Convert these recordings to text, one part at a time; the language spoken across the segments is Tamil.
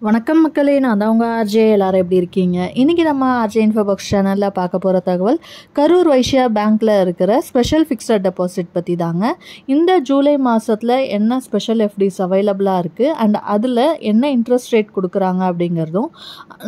வணக்கம் மக்களே, நான் தான் உங்கள் ஆர்ஜே. எல்லாரும் எப்படி இருக்கீங்க? இன்றைக்கி நம்ம ஆர்ஜே இன்ஃபோபாக்ஸ் சேனலில் பார்க்க போகிற தகவல் கரூர் வைஷ்யா பேங்க்கில் இருக்கிற ஸ்பெஷல் ஃபிக்ஸட் டெபாசிட் பற்றி தாங்க. இந்த ஜூலை மாதத்தில் என்ன ஸ்பெஷல் எஃப்டிஸ் அவைலபிளாக இருக்குது அண்ட் அதில் என்ன இன்ட்ரெஸ்ட் ரேட் கொடுக்குறாங்க அப்படிங்கிறதும்,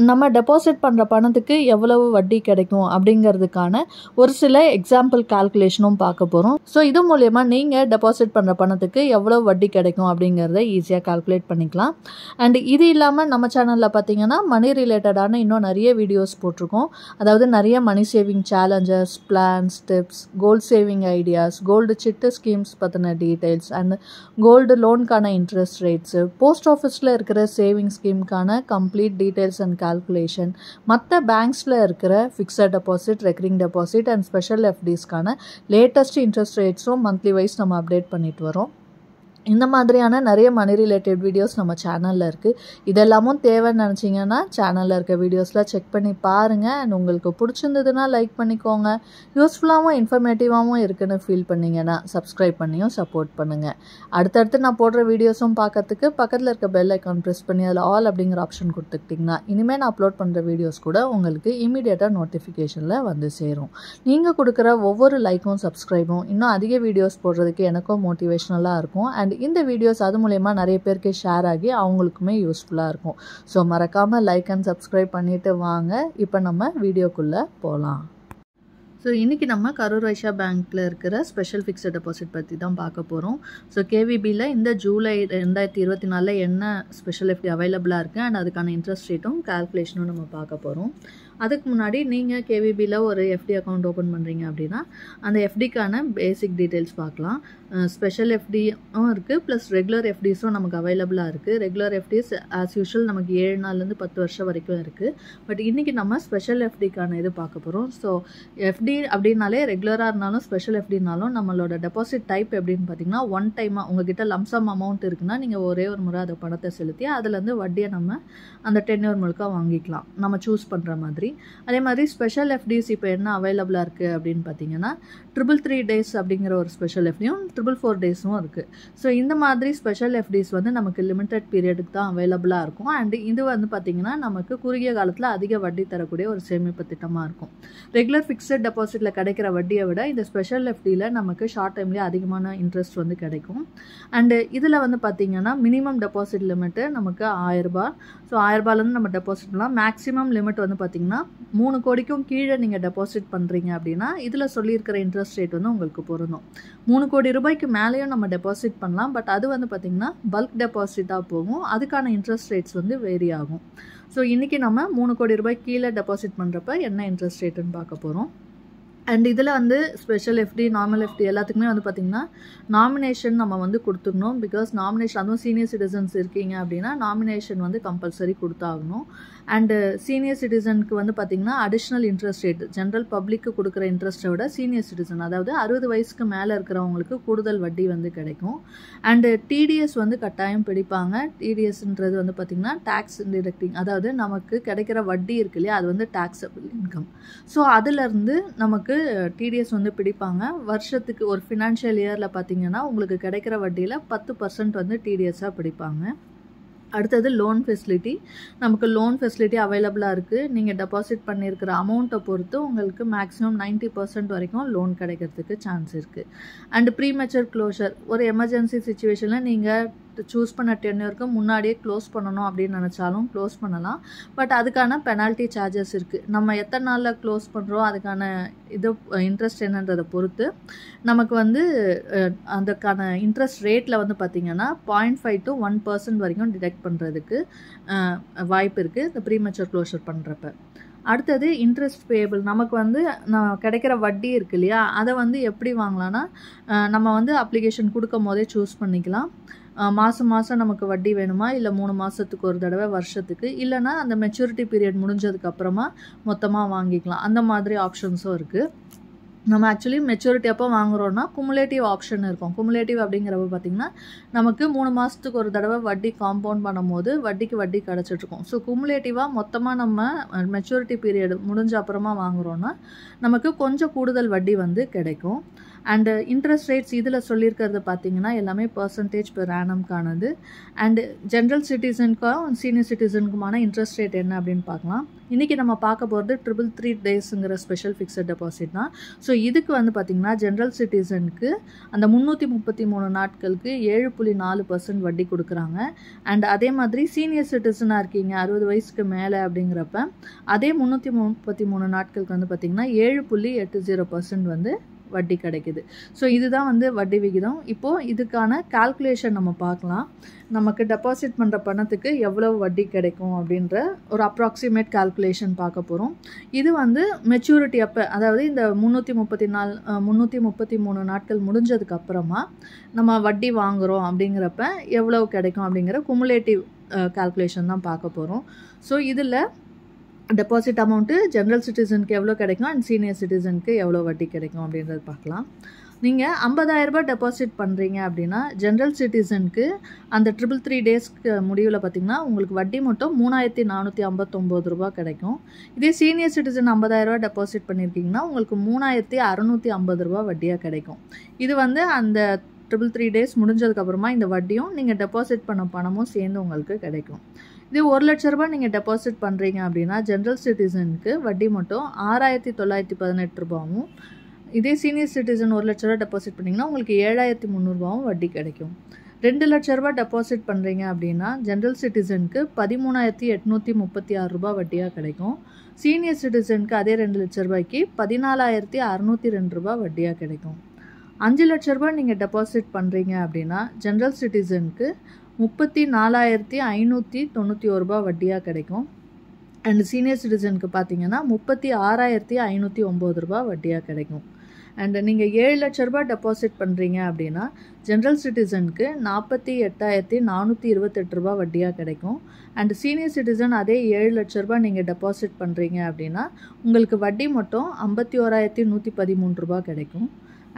நம்ம டெபாசிட் பண்ணுற பணத்துக்கு எவ்வளவு வட்டி கிடைக்கும் அப்படிங்கிறதுக்கான ஒரு சில எக்ஸாம்பிள் கால்குலேஷனும் பார்க்க போகிறோம். ஸோ இது மூலயமா நீங்கள் டெபாசிட் பண்ணுற பணத்துக்கு எவ்வளோ வட்டி கிடைக்கும் அப்படிங்கிறத ஈஸியாக கால்குலேட் பண்ணிக்கலாம். அண்ட் இது இல்லாமல் நம்ம சேனலில் பார்த்தீங்கன்னா மணி ரிலேட்டடான இன்னும் நிறைய வீடியோஸ் போட்டிருக்கோம். அதாவது நிறைய money saving challenges, plans, tips, gold saving ideas, gold chit schemes பற்றின டீட்டெயில்ஸ் அண்ட் கோல்டு லோனுக்கான இன்ட்ரெஸ்ட் ரேட்ஸு, போஸ்ட் ஆஃபீஸில் இருக்கிற சேவிங் ஸ்கீமுக்கான கம்ப்ளீட் டீட்டெயில்ஸ் அண்ட் கால்குலேஷன், மற்ற பேங்க்ஸில் இருக்கிற fixed deposit, recurring deposit and special எஃப்டிஸ்க்கான லேட்டஸ்ட் இன்ட்ரெஸ்ட் ரேட்ஸும் மந்த்லி வைஸ் நம்ம அப்டேட் பண்ணிட்டு வரோம். இந்த மாதிரியான நிறைய மணி ரிலேட்டட் வீடியோஸ் நம்ம சேனலில் இருக்குது. இதெல்லாமும் தேவைன்னு நினச்சிங்கன்னா சேனலில் இருக்க வீடியோஸில் செக் பண்ணி பாருங்கள். அண்ட் உங்களுக்கு பிடிச்சிருந்ததுன்னா லைக் பண்ணிக்கோங்க. யூஸ்ஃபுல்லாகவும் இன்ஃபர்மேட்டிவாகவும் இருக்குன்னு ஃபீல் பண்ணிங்கன்னா சப்ஸ்கிரைப் பண்ணியும் சப்போர்ட் பண்ணுங்கள். அடுத்தடுத்து நான் போடுற வீடியோஸும் பார்க்கறதுக்கு பக்கத்தில் இருக்க பெல் ஐக்கான் ப்ரெஸ் பண்ணி அதில் ஆல் அப்படிங்கிற ஆப்ஷன் கொடுத்துக்கிட்டிங்கன்னா இனிமேல் நான் அப்லோட் பண்ணுற வீடியோஸ் கூட உங்களுக்கு இமீடியட்டாக நோட்டிஃபிகேஷனில் வந்து சேரும். நீங்கள் கொடுக்குற ஒவ்வொரு லைக்கும் சப்ஸ்கிரைபும் இன்னும் அதிக வீடியோஸ் போடுறதுக்கு எனக்கும் மோட்டிவேஷ்னலாக இருக்கும். அண்ட் இந்த வீடியோஸ் அது மூலயமா நிறைய பேருக்கு ஷேர் ஆகி அவங்களுக்குமே யூஸ்ஃபுல்லாக இருக்கும். ஸோ மறக்காமல் லைக் அண்ட் சப்ஸ்கிரைப் பண்ணிவிட்டு வாங்க. இப்போ நம்ம வீடியோக்குள்ளே போகலாம். ஸோ இன்றைக்கி நம்ம கரூர் வைஷ்யா பேங்க்கில் இருக்கிற ஸ்பெஷல் ஃபிக்ஸட் டெபாசிட் பற்றி தான் பார்க்க போகிறோம். ஸோ கேவிபியில் இந்த ஜூலை 2024 என்ன ஸ்பெஷல் எஃப்டி அவைலபிளாக இருக்குது அண்ட் அதுக்கான இன்ட்ரெஸ்ட் ரேட்டும் கால்குலேஷனும் நம்ம பார்க்க போகிறோம். அதுக்கு முன்னாடி நீங்கள் கேவிபியில் ஒரு எஃப்டி அக்கௌண்ட் ஓப்பன் பண்ணுறீங்க அப்படின்னா அந்த எஃப்டிக்கான பேசிக் டீட்டெயில்ஸ் பார்க்கலாம். ஸ்பெஷல் எஃப்டியும் இருக்குது, ப்ளஸ் ரெகுலர் எஃப்டிஸும் நமக்கு அவைலபிளாக இருக்குது. ரெகுலர் எஃப்டிஸ் ஆஸ் யூஷுவல் நமக்கு 7 நாள்லேருந்து 10 வருஷம் வரைக்கும் இருக்குது. பட் இன்றைக்கி நம்ம ஸ்பெஷல் எஃப்டிக்கான இது பார்க்க போகிறோம். ஸோ எஃப்டி அப்படின்னாலே ரெகுலராக இருந்தாலும் ஸ்பெஷல் எஃப்டினாலும் நம்மளோட டெபாசிட் டைப் எப்படின்னு பார்த்தீங்கன்னா, ஒன் டைமாக உங்ககிட்ட லம்சம் அமௌண்ட் இருக்குன்னா நீங்கள் ஒரே ஒரு முறை அதை பணத்தை செலுத்தி அதுலேருந்து வட்டியை நம்ம அந்த டென்யூர் முழுக்க வாங்கிக்கலாம், நம்ம சூஸ் பண்ணுற மாதிரி. அதே மாதிரி ஸ்பெஷல் எஃப்டிஸ் இப்போ என்ன அவைலபிளாக இருக்குது அப்படின்னு பார்த்தீங்கன்னா 333 டேஸ் அப்படிங்கிற ஒரு ஸ்பெஷல் எஃப்டியும் 444 டேஸும் இருக்குது. ஸோ இந்த மாதிரி ஸ்பெஷல் எஃப்டிஸ் வந்து நமக்கு லிமிட்டட் பீரியடுக்கு தான் அவைலபிளாக இருக்கும். அண்ட் இது வந்து பார்த்திங்கன்னா நமக்கு குறுகிய காலத்தில் அதிக வட்டி தரக்கூடிய ஒரு சேமிப்பு திட்டமாக இருக்கும். ரெகுலர் ஃபிக்ஸட் டெபாசிட்டில் கிடைக்கிற வட்டியை விட இந்த ஸ்பெஷல் எஃப்டியில் நமக்கு ஷார்ட் டைம்லேயே அதிகமான இன்ட்ரெஸ்ட் வந்து கிடைக்கும். அண்டு இதில் வந்து பார்த்திங்கன்னா மினிமம் டெபாசிட் லிமிட்டு நமக்கு 1000 ரூபாய். ஸோ 1000 ரூபாயிலேருந்து நம்ம டெபாசிட் பண்ணலாம். மேக்ஸிமம் லிமிட் வந்து பார்த்திங்கன்னா 3 கோடிக்கும் கீழே நீங்கள் டெபாசிட் பண்ணுறீங்க அப்படின்னா இதில் சொல்லியிருக்கிற இன்ட்ரெஸ்ட் ரேட் வந்து உங்களுக்கு பொருந்தும். 3 கோடி ரூபாய்க்கு மேலேயும் நம்ம டெபாசிட் பண்ணலாம். பட் அது வந்து பார்த்திங்கன்னா பல்க் டெபாசிட்டாக போகும். அதுக்கான இன்ட்ரெஸ்ட் ரேட்ஸ் வந்து வேரி ஆகும். ஸோ இன்றைக்கி நம்ம 3 கோடி ரூபாய் கீழே டெபாசிட் பண்ணுறப்ப என்ன இன்ட்ரெஸ்ட் ரேட்டுன்னு பார்க்க போகிறோம். அண்ட் இதில் வந்து ஸ்பெஷல் எஃப்டி, நார்மல் எஃப்டி எல்லாத்துக்குமே வந்து பார்த்திங்கன்னா நாமினேஷன் நம்ம வந்து கொடுத்துக்கணும். பிகாஸ் நாமினேஷன், அதுவும் சீனியர் சிட்டிசன்ஸ் இருக்கீங்க அப்படின்னா நாமினேஷன் வந்து கம்பல்சரி கொடுத்தாகணும். அண்டு சீனியர் சிட்டிசனுக்கு வந்து பார்த்திங்கன்னா அடிஷ்னல் இன்ட்ரெஸ்ட் ரேட், ஜென்ரல் பப்ளிக்கு கொடுக்குற இன்ட்ரெஸ்ட்டை விட சீனியர் சிட்டிசன், அதாவது 60 வயசுக்கு மேலே இருக்கிறவங்களுக்கு கூடுதல் வட்டி வந்து கிடைக்கும். அண்டு டிடிஎஸ் வந்து கட்டாயம் பிடிப்பாங்க. டிடிஎஸ்ன்றது வந்து பார்த்திங்கன்னா டேக்ஸ் டிடக்டிங், அதாவது நமக்கு கிடைக்கிற வட்டி இருக்கு இல்லையா, அது வந்து டேக்ஸபிள் இன்கம். ஸோ அதிலேருந்து நமக்கு டிடிஎஸ் வந்து பிடிப்பாங்க. வருஷத்துக்கு ஒரு ஃபினான்ஷியல் இயரில் பார்த்தீங்கன்னா உங்களுக்கு கிடைக்கிற வட்டியில் 10% வந்து டிடிஎஸ்ஸாக பிடிப்பாங்க. அடுத்தது லோன் ஃபெசிலிட்டி. நமக்கு லோன் ஃபெசிலிட்டி அவைலபிளாக இருக்குது. நீங்கள் டெபாசிட் பண்ணியிருக்கிற அமௌண்ட்டை பொறுத்து உங்களுக்கு மேக்ஸிமம் 90% வரைக்கும் லோன் கிடைக்கிறதுக்கு சான்ஸ் இருக்குது. அண்டு ப்ரீமெச்சர் க்ளோஷர், ஒரு எமர்ஜென்சி சுச்சுவேஷனில் நீங்கள் சூஸ் பண்ண டென்யூருக்கு முன்னாடியே க்ளோஸ் பண்ணணும் அப்படின்னு நினச்சாலும் க்ளோஸ் பண்ணலாம். பட் அதுக்கான பெனால்ட்டி சார்ஜஸ் இருக்குது. நம்ம எத்தனை நாளில் க்ளோஸ் பண்ணுறோம் அதுக்கான இது இன்ட்ரெஸ்ட் என்னன்றதை பொறுத்து நமக்கு வந்து அதுக்கான இன்ட்ரெஸ்ட் ரேட்டில் வந்து பார்த்திங்கன்னா 0.5 to 1% வரைக்கும் டிடெக்ட் பண்ணுறதுக்கு வாய்ப்பு இருக்குது இந்த ப்ரீமெச்சர் க்ளோஷர் பண்ணுறப்ப. அடுத்தது இன்ட்ரெஸ்ட் பேயபிள். நமக்கு வந்து கிடைக்கிற வட்டி இருக்கு இல்லையா, அதை வந்து எப்படி வாங்கலான்னா நம்ம வந்து அப்ளிகேஷன் கொடுக்கும் போதே சூஸ் பண்ணிக்கலாம். மாதம் நமக்கு வட்டி வேணுமா, இல்லை 3 மாதத்துக்கு ஒரு தடவை, வருஷத்துக்கு, இல்லைனா அந்த மெச்சூரிட்டி பீரியட் முடிஞ்சதுக்கப்புறமா மொத்தமாக வாங்கிக்கலாம். அந்த மாதிரி ஆப்ஷன்ஸும் இருக்குது. நம்ம ஆக்சுவலி மெச்சூரிட்டி அப்போ வாங்குகிறோன்னா குமுலேட்டிவ் ஆப்ஷன் இருக்கும். குமுலேட்டிவ் அப்படிங்கிறப்ப பார்த்திங்கன்னா நமக்கு 3 மாதத்துக்கு ஒரு தடவை வட்டி காம்பவுண்ட் பண்ணும்போது வட்டிக்கு வட்டி கிடச்சிட்ருக்கும். ஸோ குமுலேட்டிவாக மொத்தமாக நம்ம மெச்சூரிட்டி பீரியட் முடிஞ்ச அப்புறமா வாங்குகிறோன்னா நமக்கு கொஞ்சம் கூடுதல் வட்டி வந்து கிடைக்கும். அண்ட் இன்ட்ரெஸ்ட் ரேட்ஸ் இதில் சொல்லியிருக்கிறது பார்த்தீங்கன்னா எல்லாமே பர்சன்டேஜ் பெர் ஆனம்கானது. அண்டு ஜென்ரல் சிட்டிசனுக்கும் சீனியர் சிட்டிசனுக்குமான இன்ட்ரெஸ்ட் ரேட் என்ன அப்படின்னு பார்க்கலாம். இன்றைக்கி நம்ம பார்க்க போகிறது 333 டேஸுங்கிற ஸ்பெஷல் ஃபிக்ஸட் டெபாசிட் தான். ஸோ இதுக்கு வந்து பார்த்திங்கன்னா ஜென்ரல் சிட்டிசனுக்கு அந்த 333 நாட்களுக்கு 7.4% வட்டி கொடுக்குறாங்க. அண்ட் அதே மாதிரி சீனியர் சிட்டிசனாக இருக்கீங்க 60 வயசுக்கு மேலே அப்படிங்கிறப்ப அதே 333 நாட்களுக்கு வந்து பார்த்திங்கன்னா 7.80% வந்து வட்டி கிடைக்குது. ஸோ இதுதான் வந்து வட்டி விகிதம். இப்போது இதுக்கான கால்குலேஷன் நம்ம பார்க்கலாம். நமக்கு டெபாசிட் பண்ணுற பணத்துக்கு எவ்வளோ வட்டி கிடைக்கும் அப்படின்ற ஒரு அப்ராக்சிமேட் கால்குலேஷன் பார்க்க போகிறோம். இது வந்து மெச்சூரிட்டி அப்போ, அதாவது இந்த 333 நாட்கள் முடிஞ்சதுக்கு அப்புறமா நம்ம வட்டி வாங்குகிறோம் அப்படிங்கிறப்ப எவ்வளோ கிடைக்கும் அப்படிங்கிற குமுலேட்டிவ் கால்குலேஷன் தான் பார்க்க போகிறோம். ஸோ இதில் டெபாசிட் அமௌண்ட்டு ஜென்ரல் சிட்டிசனுக்கு எவ்வளோ கிடைக்கும் அண்ட் சீனியர் சிட்டிசனுக்கு எவ்வளோ வட்டி கிடைக்கும் அப்படின்றது பார்க்கலாம். நீங்கள் 50,000 ரூபாய் டெபாசிட் பண்ணுறீங்க அப்படின்னா ஜென்ரல் சிட்டிசனுக்கு அந்த 333 டேஸ்க்கு முடிவில் பார்த்திங்கன்னா உங்களுக்கு வட்டி மட்டும் 3,459 ரூபா கிடைக்கும். இதே சீனியர் சிட்டிசன் 50,000 ரூபாய் டெபாசிட் பண்ணியிருக்கீங்கன்னா உங்களுக்கு 3,650 ரூபா வட்டியாக கிடைக்கும். இது வந்து அந்த 333 டேஸ் முடிஞ்சதுக்கப்புறமா இந்த வட்டியும் நீங்கள் டெபாசிட் பண்ண பணமும் சேர்ந்து உங்களுக்கு கிடைக்கும். இது 1 லட்ச ரூபாய் நீங்கள் டெபாசிட் பண்ணுறீங்க அப்படின்னா ஜென்ரல் சிட்டிசனுக்கு வட்டி மட்டும் 6,918 ரூபாவும், இதே சீனியர் சிட்டிசன் 1 லட்ச ரூபா டெபாசிட் பண்ணிங்கன்னா உங்களுக்கு 7,300 ரூபாவும் வட்டி கிடைக்கும். 2 லட்ச ரூபாய் டெபாசிட் பண்ணுறீங்க அப்படின்னா ஜென்ரல் சிட்டிசனுக்கு 13,836 ரூபாய் வட்டியாக கிடைக்கும். சீனியர் சிட்டிசனுக்கு அதே 2 லட்ச ரூபாய்க்கு 14,602 ரூபாய் வட்டியாக கிடைக்கும். 5 லட்ச ரூபாய் நீங்கள் டெபாசிட் பண்ணுறீங்க அப்படின்னா ஜென்ரல் சிட்டிசனுக்கு 34,591 ரூபாய் வட்டியாக கிடைக்கும். அண்ட் சீனியர் சிட்டிசனுக்கு பார்த்தீங்கன்னா 36,509 ரூபாய் வட்டியாக கிடைக்கும். அண்ட் நீங்கள் 7 லட்ச ரூபாய் டெபாசிட் பண்ணுறீங்க அப்படின்னா ஜென்ரல் சிட்டிசனுக்கு 48,428 ரூபாய் வட்டியாக கிடைக்கும். அண்ட் சீனியர் சிட்டிசன் அதே 7 லட்ச ரூபாய் நீங்கள் டெபாசிட் பண்ணுறீங்க அப்படின்னா உங்களுக்கு வட்டி மட்டும் 51,113 ரூபாய் கிடைக்கும்.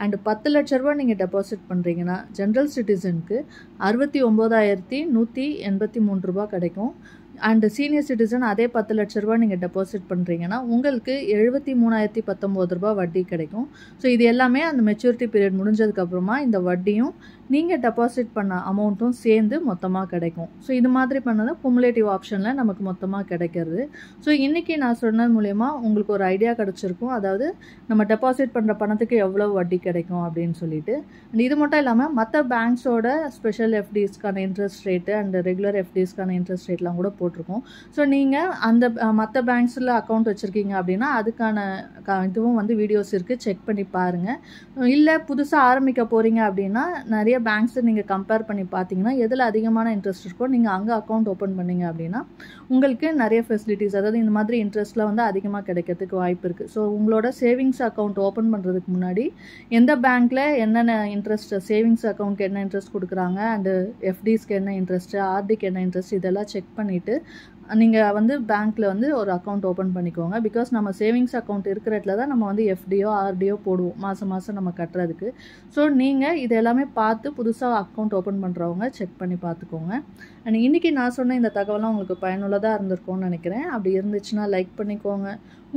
அண்ட் 10 லட்ச ரூபாய் நீங்கள் டெபாசிட் பண்ணுறீங்கன்னா ஜென்ரல் சிட்டிசனுக்கு 69,183 ரூபாய் கிடைக்கும். அண்ட் சீனியர் சிட்டிசன் அதே 10 லட்ச ரூபாய் நீங்கள் டெபாசிட் பண்ணுறீங்கன்னா உங்களுக்கு 73,019 ரூபாய் வட்டி கிடைக்கும். ஸோ இது எல்லாமே அந்த மெச்சூரிட்டி பீரியட் முடிஞ்சதுக்கப்புறமா இந்த வட்டியும் நீங்கள் டெபாசிட் பண்ண அமௌண்ட்டும் சேர்ந்து மொத்தமாக கிடைக்கும். ஸோ இது மாதிரி பண்ணது குமுலேட்டிவ் ஆப்ஷனில் நமக்கு மொத்தமாக கிடைக்கிறது. ஸோ இன்றைக்கி நான் சொன்னது மூலயமா உங்களுக்கு ஒரு ஐடியா கிடச்சிருக்கும், அதாவது நம்ம டெபாசிட் பண்ணுற பணத்துக்கு எவ்வளோ வட்டி கிடைக்கும் அப்படின்னு சொல்லிட்டு. அண்ட் இது மட்டும் இல்லாமல் மற்ற பேங்க்ஸோட ஸ்பெஷல் எஃப்டிஸ்க்கான இன்ட்ரெஸ்ட் ரேட்டு அண்ட் ரெகுலர் எஃப்டிஸ்க்கான இன்ட்ரெஸ்ட் ரேட்லாம் கூட போட்டிருக்கோம். ஸோ நீங்கள் அந்த மற்ற பேங்க்ஸில் அக்கௌண்ட் வச்சுருக்கீங்க அப்படின்னா அதுக்கான இதுவும் வந்து வீடியோஸ் இருக்குது, செக் பண்ணி பாருங்கள். இல்லை புதுசாக ஆரம்பிக்க போகிறீங்க அப்படின்னா நிறைய பேங்க்ஸை நீங்கள் கம்பேர் பண்ணி பார்த்தீங்கன்னா எதில் அதிகமான இன்ட்ரெஸ்ட் இருக்கோ நீங்கள் அங்கே அக்கௌண்ட் ஓப்பன் பண்ணிங்க அப்படின்னா உங்களுக்கு நிறைய ஃபெசிலிட்டிஸ், அதாவது இந்த மாதிரி இன்ட்ரெஸ்ட்டில் வந்து அதிகமாக கிடைக்கிறதுக்கு வாய்ப்பு இருக்குது. ஸோ உங்களோட சேவிங்ஸ் அக்கௌண்ட் ஓப்பன் பண்ணுறதுக்கு முன்னாடி எந்த பேங்க்கில் என்னென்ன இன்ட்ரெஸ்ட், சேவிங்ஸ் அக்கௌண்ட்க்கு என்ன இன்ட்ரெஸ்ட் கொடுக்குறாங்க அண்டு எஃப்டிஸ்க்கு என்ன இன்ட்ரெஸ்ட்டு, ஆர்டிக்கு என்ன இன்ட்ரெஸ்ட், இதெல்லாம் செக் பண்ணிவிட்டு நீங்கள் வந்து பேங்க்கில் வந்து ஒரு அக்கௌண்ட் ஓப்பன் பண்ணிக்கோங்க. பிகாஸ் நம்ம சேவிங்ஸ் அக்கௌண்ட் இருக்கிற இடத்துல தான் நம்ம வந்து எஃப்டியோ ஆர்டியோ போடுவோம் மாதம் மாதம் நம்ம கட்டுறதுக்கு. ஸோ நீங்கள் இது எல்லாமே பார்த்து புதுசாக அக்கௌண்ட் ஓப்பன் பண்ணுறவங்க செக் பண்ணி பார்த்துக்கோங்க. அண்ட் இன்றைக்கி நான் சொன்ன இந்த தகவலாம் உங்களுக்கு பயனுள்ளதாக இருந்திருக்கும்னு நினைக்கிறேன். அப்படி இருந்துச்சுன்னா லைக் பண்ணிக்கோங்க.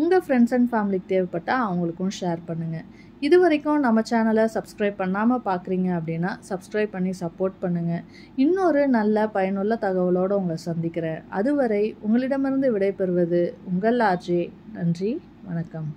உங்கள் ஃப்ரெண்ட்ஸ் அண்ட் ஃபேமிலிக்கு தேவைப்பட்டால் அவங்களுக்கும் ஷேர் பண்ணுங்கள். இது வரைக்கும் நம்ம சேனலை சப்ஸ்கிரைப் பண்ணாமல் பார்க்குறீங்க அப்படின்னா சப்ஸ்கிரைப் பண்ணி சப்போர்ட் பண்ணுங்கள். இன்னொரு நல்ல பயனுள்ள தகவலோடு உங்களை சந்திக்கிறேன். அதுவரை உங்களிடமிருந்து விடைபெறுவது உங்கள் ஆர்ஜே. நன்றி, வணக்கம்.